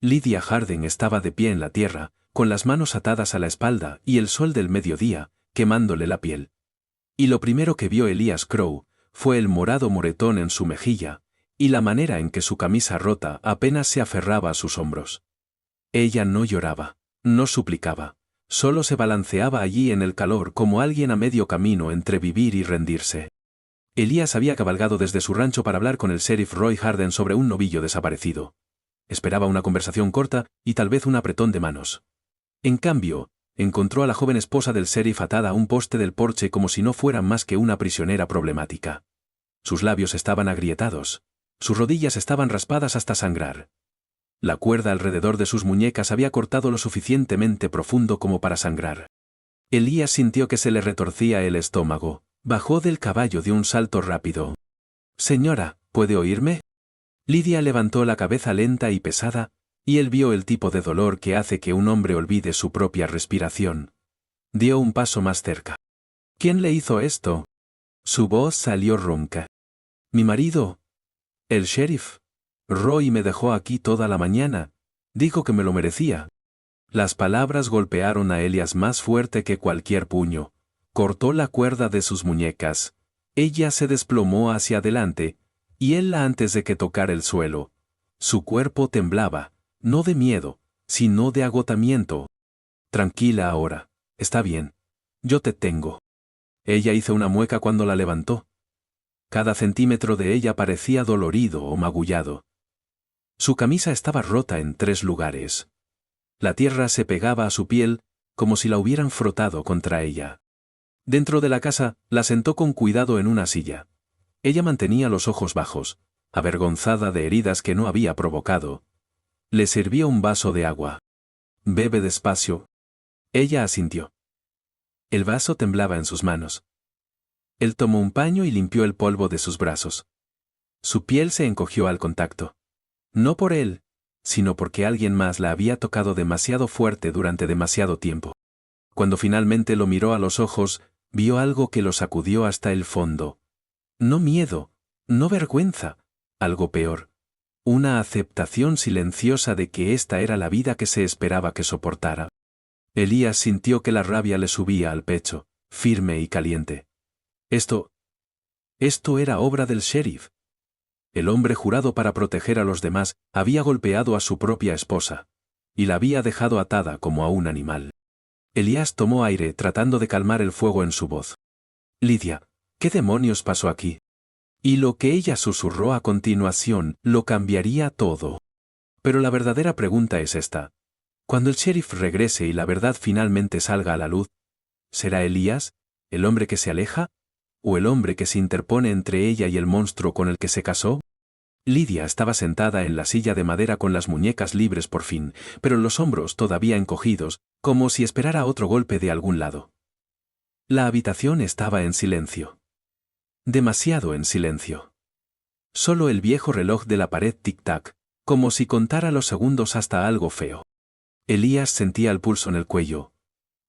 Lydia Harden estaba de pie en la tierra, con las manos atadas a la espalda y el sol del mediodía, quemándole la piel. Y lo primero que vio Elias Crow fue el morado moretón en su mejilla, y la manera en que su camisa rota apenas se aferraba a sus hombros. Ella no lloraba, no suplicaba, solo se balanceaba allí en el calor como alguien a medio camino entre vivir y rendirse. Elias había cabalgado desde su rancho para hablar con el sheriff Roy Harden sobre un novillo desaparecido. Esperaba una conversación corta y tal vez un apretón de manos. En cambio, encontró a la joven esposa del sheriff atada a un poste del porche como si no fuera más que una prisionera problemática. Sus labios estaban agrietados. Sus rodillas estaban raspadas hasta sangrar. La cuerda alrededor de sus muñecas había cortado lo suficientemente profundo como para sangrar. Elías sintió que se le retorcía el estómago. Bajó del caballo de un salto rápido. «Señora, ¿puede oírme?» Lydia levantó la cabeza lenta y pesada, y él vio el tipo de dolor que hace que un hombre olvide su propia respiración. Dio un paso más cerca. «¿Quién le hizo esto?» Su voz salió ronca. «Mi marido. El sheriff. Roy me dejó aquí toda la mañana. Dijo que me lo merecía». Las palabras golpearon a Elias más fuerte que cualquier puño. Cortó la cuerda de sus muñecas. Ella se desplomó hacia adelante, y él antes de que tocara el suelo. Su cuerpo temblaba, no de miedo, sino de agotamiento. «Tranquila ahora, está bien. Yo te tengo». Ella hizo una mueca cuando la levantó. Cada centímetro de ella parecía dolorido o magullado. Su camisa estaba rota en 3 lugares. La tierra se pegaba a su piel, como si la hubieran frotado contra ella. Dentro de la casa, la sentó con cuidado en una silla. Ella mantenía los ojos bajos, avergonzada de heridas que no había provocado. Le sirvió un vaso de agua. «Bebe despacio». Ella asintió. El vaso temblaba en sus manos. Él tomó un paño y limpió el polvo de sus brazos. Su piel se encogió al contacto. No por él, sino porque alguien más la había tocado demasiado fuerte durante demasiado tiempo. Cuando finalmente lo miró a los ojos, vio algo que lo sacudió hasta el fondo. No miedo, no vergüenza, algo peor. Una aceptación silenciosa de que esta era la vida que se esperaba que soportara. Elías sintió que la rabia le subía al pecho, firme y caliente. Esto era obra del sheriff. El hombre jurado para proteger a los demás había golpeado a su propia esposa, y la había dejado atada como a un animal. Elías tomó aire tratando de calmar el fuego en su voz. «Lydia, ¿qué demonios pasó aquí?» Y lo que ella susurró a continuación lo cambiaría todo. Pero la verdadera pregunta es esta. Cuando el sheriff regrese y la verdad finalmente salga a la luz, ¿será Elías, el hombre que se aleja, o el hombre que se interpone entre ella y el monstruo con el que se casó? Lydia estaba sentada en la silla de madera con las muñecas libres por fin, pero los hombros todavía encogidos, como si esperara otro golpe de algún lado. La habitación estaba en silencio. Demasiado en silencio. Solo el viejo reloj de la pared tic-tac, como si contara los segundos hasta algo feo. Elías sentía el pulso en el cuello.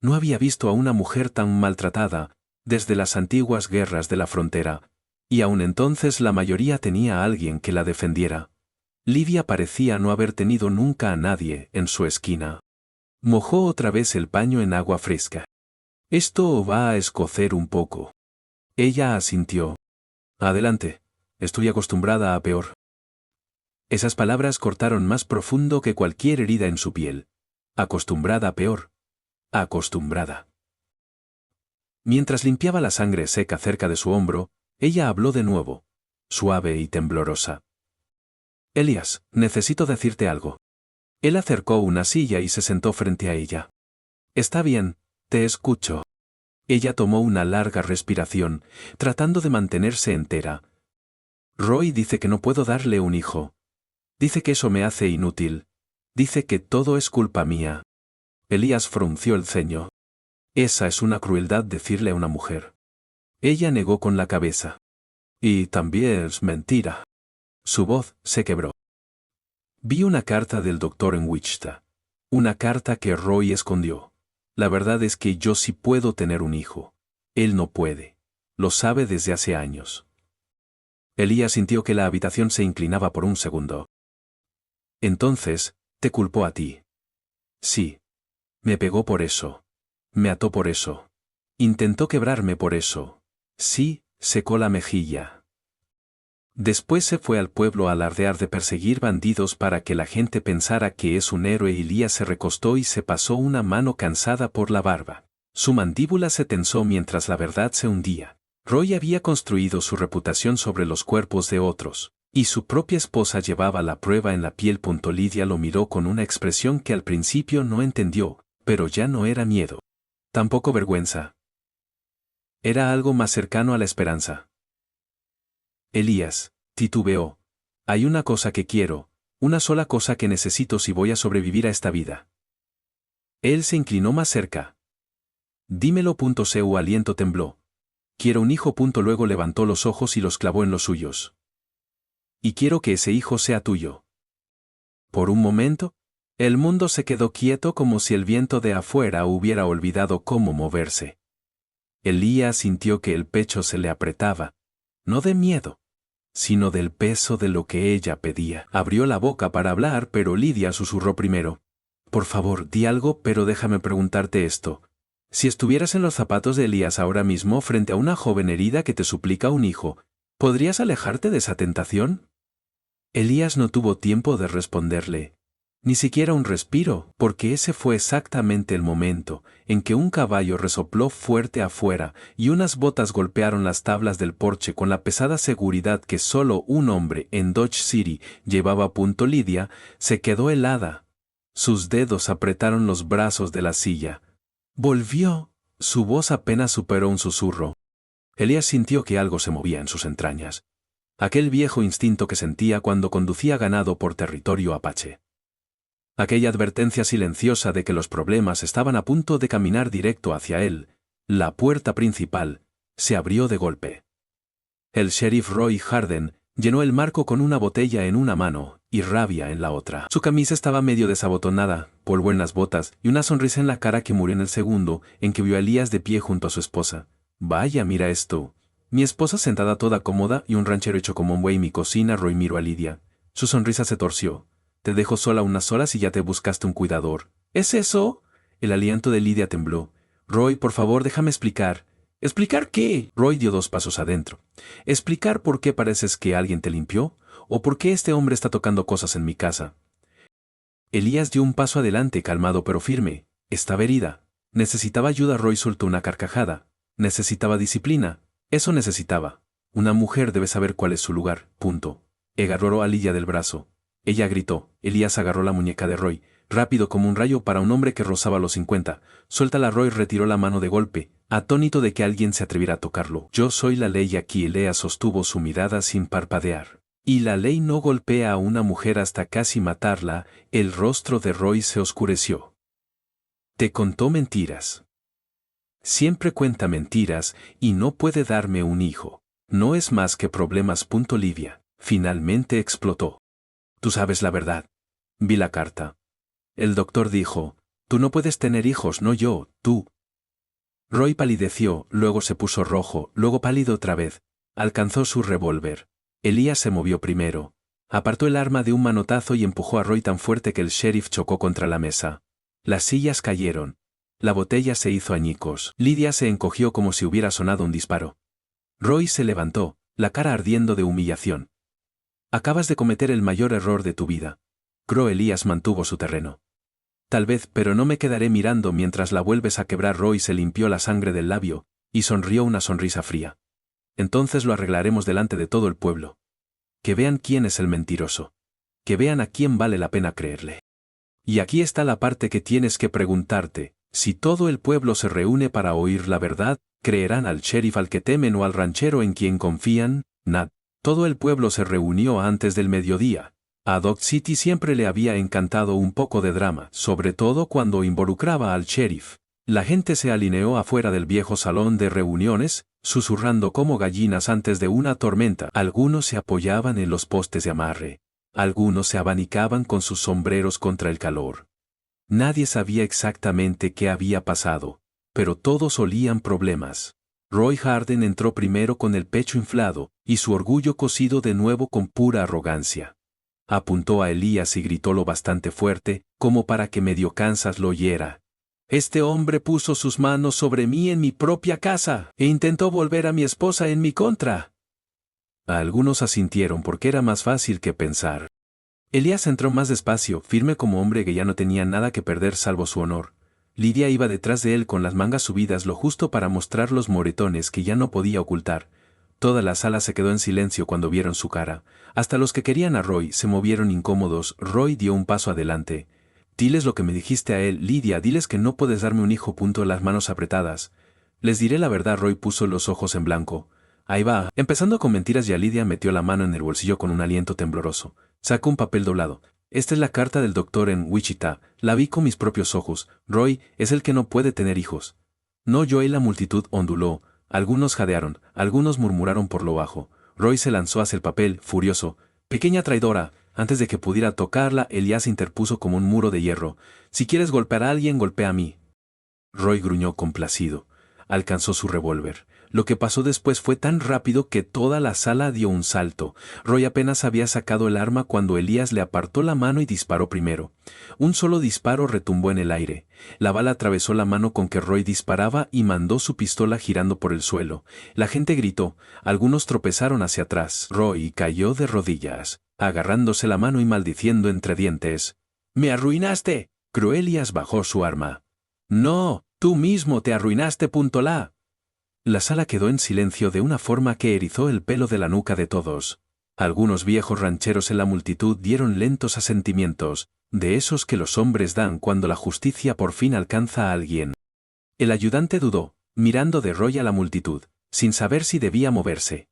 No había visto a una mujer tan maltratada desde las antiguas guerras de la frontera, y aun entonces la mayoría tenía a alguien que la defendiera. Lydia parecía no haber tenido nunca a nadie en su esquina. Mojó otra vez el paño en agua fresca. «Esto va a escocer un poco». Ella asintió. «Adelante, estoy acostumbrada a peor». Esas palabras cortaron más profundo que cualquier herida en su piel. Acostumbrada a peor. Acostumbrada. Mientras limpiaba la sangre seca cerca de su hombro, ella habló de nuevo, suave y temblorosa. «Elías, necesito decirte algo». Él acercó una silla y se sentó frente a ella. «Está bien, te escucho». Ella tomó una larga respiración, tratando de mantenerse entera. «Roy dice que no puedo darle un hijo. Dice que eso me hace inútil. Dice que todo es culpa mía». Elías frunció el ceño. «Esa es una crueldad decirle a una mujer». Ella negó con la cabeza. «Y también es mentira». Su voz se quebró. «Vi una carta del doctor en Wichita. Una carta que Roy escondió. La verdad es que yo sí puedo tener un hijo. Él no puede. Lo sabe desde hace años». Elías sintió que la habitación se inclinaba por un segundo. Entonces, Te culpó a ti. Sí. Me pegó por eso. Me ató por eso. Intentó quebrarme por eso. Sí, secó la mejilla. Después se fue al pueblo a alardear de perseguir bandidos para que la gente pensara que es un héroe. Elías se recostó y se pasó una mano cansada por la barba. Su mandíbula se tensó mientras la verdad se hundía. Roy había construido su reputación sobre los cuerpos de otros, y su propia esposa llevaba la prueba en la piel. Lidia lo miró con una expresión que al principio no entendió, pero ya no era miedo. Tampoco vergüenza. Era algo más cercano a la esperanza. Elías, titubeó. Hay una cosa que quiero, una sola cosa que necesito si voy a sobrevivir a esta vida. Él se inclinó más cerca. Dímelo. Su aliento tembló. Quiero un hijo. Luego levantó los ojos y los clavó en los suyos. Y quiero que ese hijo sea tuyo. Por un momento, el mundo se quedó quieto como si el viento de afuera hubiera olvidado cómo moverse. Elías sintió que el pecho se le apretaba, no de miedo, sino del peso de lo que ella pedía. Abrió la boca para hablar, pero Lidia susurró primero. Por favor, di algo, pero déjame preguntarte esto. Si estuvieras en los zapatos de Elías ahora mismo frente a una joven herida que te suplica un hijo, ¿podrías alejarte de esa tentación? Elías no tuvo tiempo de responderle. Ni siquiera un respiro, porque ese fue exactamente el momento en que un caballo resopló fuerte afuera y unas botas golpearon las tablas del porche con la pesada seguridad que solo un hombre en Dodge City llevaba. Lidia se quedó helada. Sus dedos apretaron los brazos de la silla. Volvió. Su voz apenas superó un susurro. Elías sintió que algo se movía en sus entrañas. Aquel viejo instinto que sentía cuando conducía ganado por territorio apache. Aquella advertencia silenciosa de que los problemas estaban a punto de caminar directo hacia él. La puerta principal se abrió de golpe. El sheriff Roy Harden llenó el marco con una botella en una mano y rabia en la otra. Su camisa estaba medio desabotonada, polvo en las botas y una sonrisa en la cara que murió en el segundo en que vio a Elías de pie junto a su esposa. Vaya, mira esto. Mi esposa sentada toda cómoda y un ranchero hecho como un buey en mi cocina. Roy miró a Lidia. Su sonrisa se torció. Te dejo sola unas horas y ya te buscaste un cuidador. ¿Es eso? El aliento de Lidia tembló. Roy, por favor, déjame explicar. ¿Explicar qué? Roy dio 2 pasos adentro. ¿Explicar por qué pareces que alguien te limpió? ¿O por qué este hombre está tocando cosas en mi casa? Elías dio un paso adelante, calmado pero firme. Estaba herida. Necesitaba ayuda. Roy soltó una carcajada. Necesitaba disciplina. Eso necesitaba. Una mujer debe saber cuál es su lugar. Agarró a Lidia del brazo. Ella gritó. Elías agarró la muñeca de Roy, rápido como un rayo para un hombre que rozaba los 50. Suéltala. Roy retiró la mano de golpe, atónito de que alguien se atreviera a tocarlo. Yo soy la ley aquí. Elías sostuvo su mirada sin parpadear. Y la ley no golpea a una mujer hasta casi matarla. El rostro de Roy se oscureció. Te contó mentiras. Siempre cuenta mentiras y no puede darme un hijo. No es más que problemas. Lidia finalmente explotó. Tú sabes la verdad. Vi la carta. El doctor dijo, tú no puedes tener hijos, no yo, tú. Roy palideció, luego se puso rojo, luego pálido otra vez. Alcanzó su revólver. Elías se movió primero. Apartó el arma de un manotazo y empujó a Roy tan fuerte que el sheriff chocó contra la mesa. Las sillas cayeron. La botella se hizo añicos. Lidia se encogió como si hubiera sonado un disparo. Roy se levantó, la cara ardiendo de humillación. Acabas de cometer el mayor error de tu vida. Elías mantuvo su terreno. Tal vez, pero no me quedaré mirando mientras la vuelves a quebrar. Roy se limpió la sangre del labio y sonrió una sonrisa fría. Entonces lo arreglaremos delante de todo el pueblo. Que vean quién es el mentiroso. Que vean a quién vale la pena creerle. Y aquí está la parte que tienes que preguntarte. Si todo el pueblo se reúne para oír la verdad, ¿creerán al sheriff al que temen o al ranchero en quien confían? Nada. Todo el pueblo se reunió antes del mediodía. A Dodge City siempre le había encantado un poco de drama, sobre todo cuando involucraba al sheriff. La gente se alineó afuera del viejo salón de reuniones, susurrando como gallinas antes de una tormenta. Algunos se apoyaban en los postes de amarre. Algunos se abanicaban con sus sombreros contra el calor. Nadie sabía exactamente qué había pasado, pero todos olían problemas. Roy Harden entró primero con el pecho inflado y su orgullo cocido de nuevo con pura arrogancia. Apuntó a Elías y gritó lo bastante fuerte, como para que medio Kansas lo oyera. Este hombre puso sus manos sobre mí en mi propia casa, e intentó volver a mi esposa en mi contra. Algunos asintieron porque era más fácil que pensar. Elías entró más despacio, firme como hombre que ya no tenía nada que perder salvo su honor. Lidia iba detrás de él con las mangas subidas lo justo para mostrar los moretones que ya no podía ocultar. Toda la sala se quedó en silencio cuando vieron su cara. Hasta los que querían a Roy se movieron incómodos. Roy dio un paso adelante. Diles lo que me dijiste a él, Lidia, diles que no puedes darme un hijo. Las manos apretadas. Les diré la verdad. Roy puso los ojos en blanco. Ahí va. Empezando con mentiras, ya Lidia metió la mano en el bolsillo con un aliento tembloroso. Sacó un papel doblado. Esta es la carta del doctor en Wichita. La vi con mis propios ojos. Roy es el que no puede tener hijos. No yo. Y la multitud onduló. Algunos jadearon, algunos murmuraron por lo bajo. Roy se lanzó hacia el papel, furioso. Pequeña traidora. Antes de que pudiera tocarla, Elías interpuso como un muro de hierro. Si quieres golpear a alguien, golpea a mí. Roy gruñó complacido. Alcanzó su revólver. Lo que pasó después fue tan rápido que toda la sala dio un salto. Roy apenas había sacado el arma cuando Elías le apartó la mano y disparó primero. Un solo disparo retumbó en el aire. La bala atravesó la mano con que Roy disparaba y mandó su pistola girando por el suelo. La gente gritó. Algunos tropezaron hacia atrás. Roy cayó de rodillas, agarrándose la mano y maldiciendo entre dientes. «¡Me arruinaste!» Elías bajó su arma. «No, tú mismo te arruinaste. La sala quedó en silencio de una forma que erizó el pelo de la nuca de todos. Algunos viejos rancheros en la multitud dieron lentos asentimientos, de esos que los hombres dan cuando la justicia por fin alcanza a alguien. El ayudante dudó, mirando de Roy a la multitud, sin saber si debía moverse.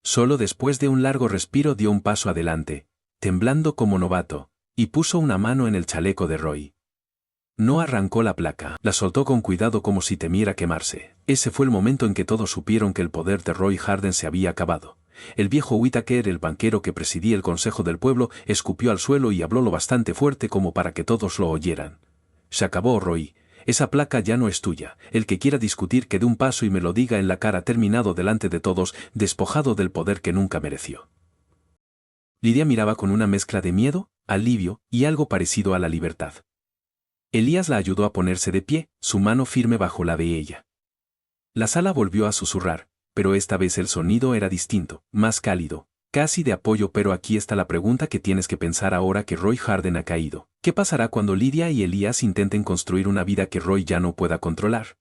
Solo después de un largo respiro dio un paso adelante, temblando como novato, y puso una mano en el chaleco de Roy. No arrancó la placa, la soltó con cuidado como si temiera quemarse. Ese fue el momento en que todos supieron que el poder de Roy Harden se había acabado. El viejo Whittaker, el banquero que presidía el consejo del pueblo, escupió al suelo y habló lo bastante fuerte como para que todos lo oyeran. Se acabó, Roy. Esa placa ya no es tuya. El que quiera discutir que dé un paso y me lo diga en la cara, terminado delante de todos, despojado del poder que nunca mereció. Lidia miraba con una mezcla de miedo, alivio y algo parecido a la libertad. Elías la ayudó a ponerse de pie, su mano firme bajo la de ella. La sala volvió a susurrar, pero esta vez el sonido era distinto, más cálido, casi de apoyo. Pero aquí está la pregunta que tienes que pensar ahora que Roy Harden ha caído. ¿Qué pasará cuando Lidia y Elías intenten construir una vida que Roy ya no pueda controlar?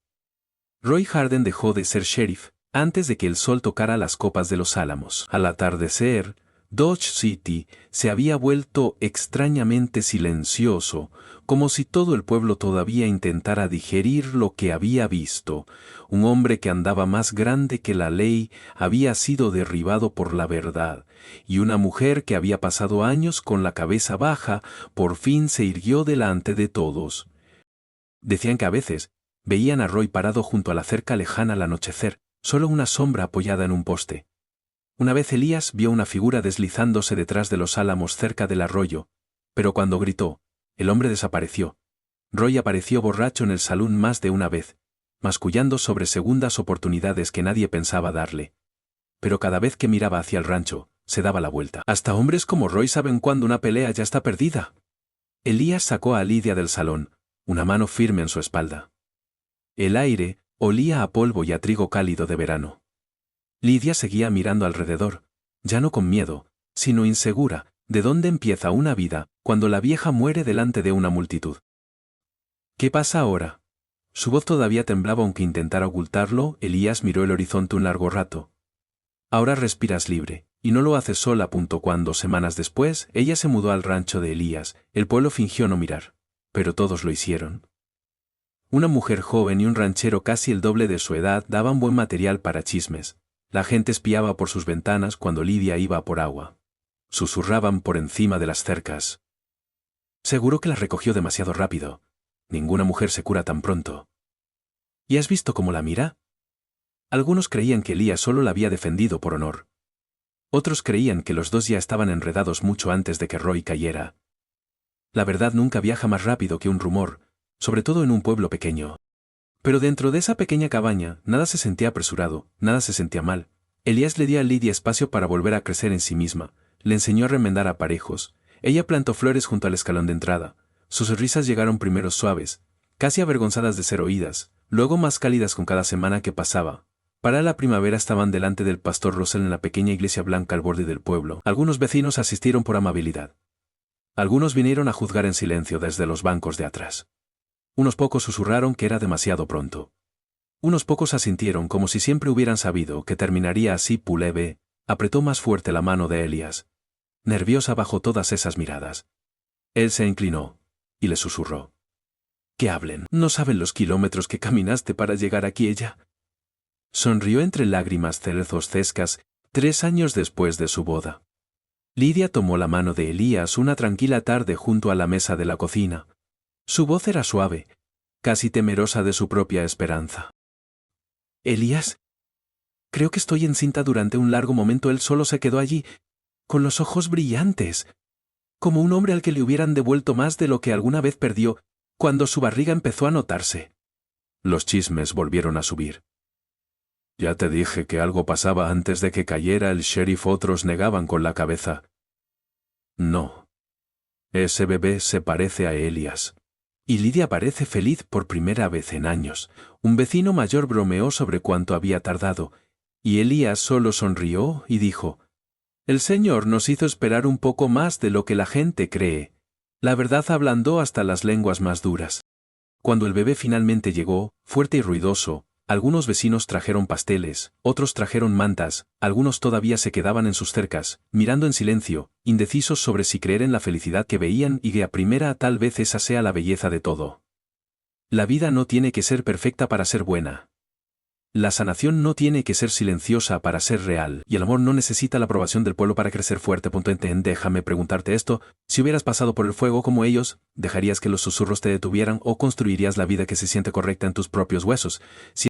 Roy Harden dejó de ser sheriff antes de que el sol tocara las copas de los álamos. Al atardecer, Dodge City se había vuelto extrañamente silencioso, como si todo el pueblo todavía intentara digerir lo que había visto. Un hombre que andaba más grande que la ley había sido derribado por la verdad, y una mujer que había pasado años con la cabeza baja, por fin se irguió delante de todos. Decían que a veces veían a Roy parado junto a la cerca lejana al anochecer, solo una sombra apoyada en un poste. Una vez Elías vio una figura deslizándose detrás de los álamos cerca del arroyo, pero cuando gritó, el hombre desapareció. Roy apareció borracho en el salón más de una vez, mascullando sobre segundas oportunidades que nadie pensaba darle. Pero cada vez que miraba hacia el rancho, se daba la vuelta. Hasta hombres como Roy saben cuando una pelea ya está perdida. Elías sacó a Lidia del salón, una mano firme en su espalda. El aire olía a polvo y a trigo cálido de verano. Lidia seguía mirando alrededor, ya no con miedo, sino insegura, de dónde empieza una vida cuando la vieja muere delante de una multitud. ¿Qué pasa ahora? Su voz todavía temblaba aunque intentara ocultarlo. Elías miró el horizonte un largo rato. Ahora respiras libre, y no lo haces sola. Cuando semanas después, ella se mudó al rancho de Elías, el pueblo fingió no mirar, pero todos lo hicieron. Una mujer joven y un ranchero casi el doble de su edad daban buen material para chismes. La gente espiaba por sus ventanas cuando Lidia iba por agua. Susurraban por encima de las cercas. Seguro que la recogió demasiado rápido. Ninguna mujer se cura tan pronto. ¿Y has visto cómo la mira? Algunos creían que Elías solo la había defendido por honor. Otros creían que los dos ya estaban enredados mucho antes de que Roy cayera. La verdad nunca viaja más rápido que un rumor, sobre todo en un pueblo pequeño. Pero dentro de esa pequeña cabaña, nada se sentía apresurado, nada se sentía mal. Elías le dio a Lidia espacio para volver a crecer en sí misma. Le enseñó a remendar aparejos. Ella plantó flores junto al escalón de entrada. Sus risas llegaron primero suaves, casi avergonzadas de ser oídas, luego más cálidas con cada semana que pasaba. Para la primavera estaban delante del pastor Russell en la pequeña iglesia blanca al borde del pueblo. Algunos vecinos asistieron por amabilidad. Algunos vinieron a juzgar en silencio desde los bancos de atrás. Unos pocos susurraron que era demasiado pronto. Unos pocos asintieron como si siempre hubieran sabido que terminaría así. Pulebe apretó más fuerte la mano de Elías, nerviosa bajo todas esas miradas. Él se inclinó y le susurró: «Que hablen. ¿No saben los kilómetros que caminaste para llegar aquí?» Ella sonrió entre lágrimas cerzoscescas, 3 años después de su boda. Lidia tomó la mano de Elías una tranquila tarde junto a la mesa de la cocina. Su voz era suave, casi temerosa de su propia esperanza. «Elías, creo que estoy encinta». Durante un largo momento él solo se quedó allí, con los ojos brillantes, como un hombre al que le hubieran devuelto más de lo que alguna vez perdió, cuando su barriga empezó a notarse. Los chismes volvieron a subir. «Ya te dije que algo pasaba antes de que cayera el sheriff». Otros negaban con la cabeza. «No. Ese bebé se parece a Elías». Y Lidia parece feliz por primera vez en años. Un vecino mayor bromeó sobre cuánto había tardado, y Elías solo sonrió y dijo: «El Señor nos hizo esperar un poco más de lo que la gente cree». La verdad ablandó hasta las lenguas más duras. Cuando el bebé finalmente llegó, fuerte y ruidoso, algunos vecinos trajeron pasteles, otros trajeron mantas, algunos todavía se quedaban en sus cercas, mirando en silencio, indecisos sobre si creer en la felicidad que veían y que a primera tal vez esa sea la belleza de todo. La vida no tiene que ser perfecta para ser buena. La sanación no tiene que ser silenciosa para ser real, y el amor no necesita la aprobación del pueblo para crecer fuerte. Déjame preguntarte esto: si hubieras pasado por el fuego como ellos, ¿dejarías que los susurros te detuvieran o construirías la vida que se siente correcta en tus propios huesos? Si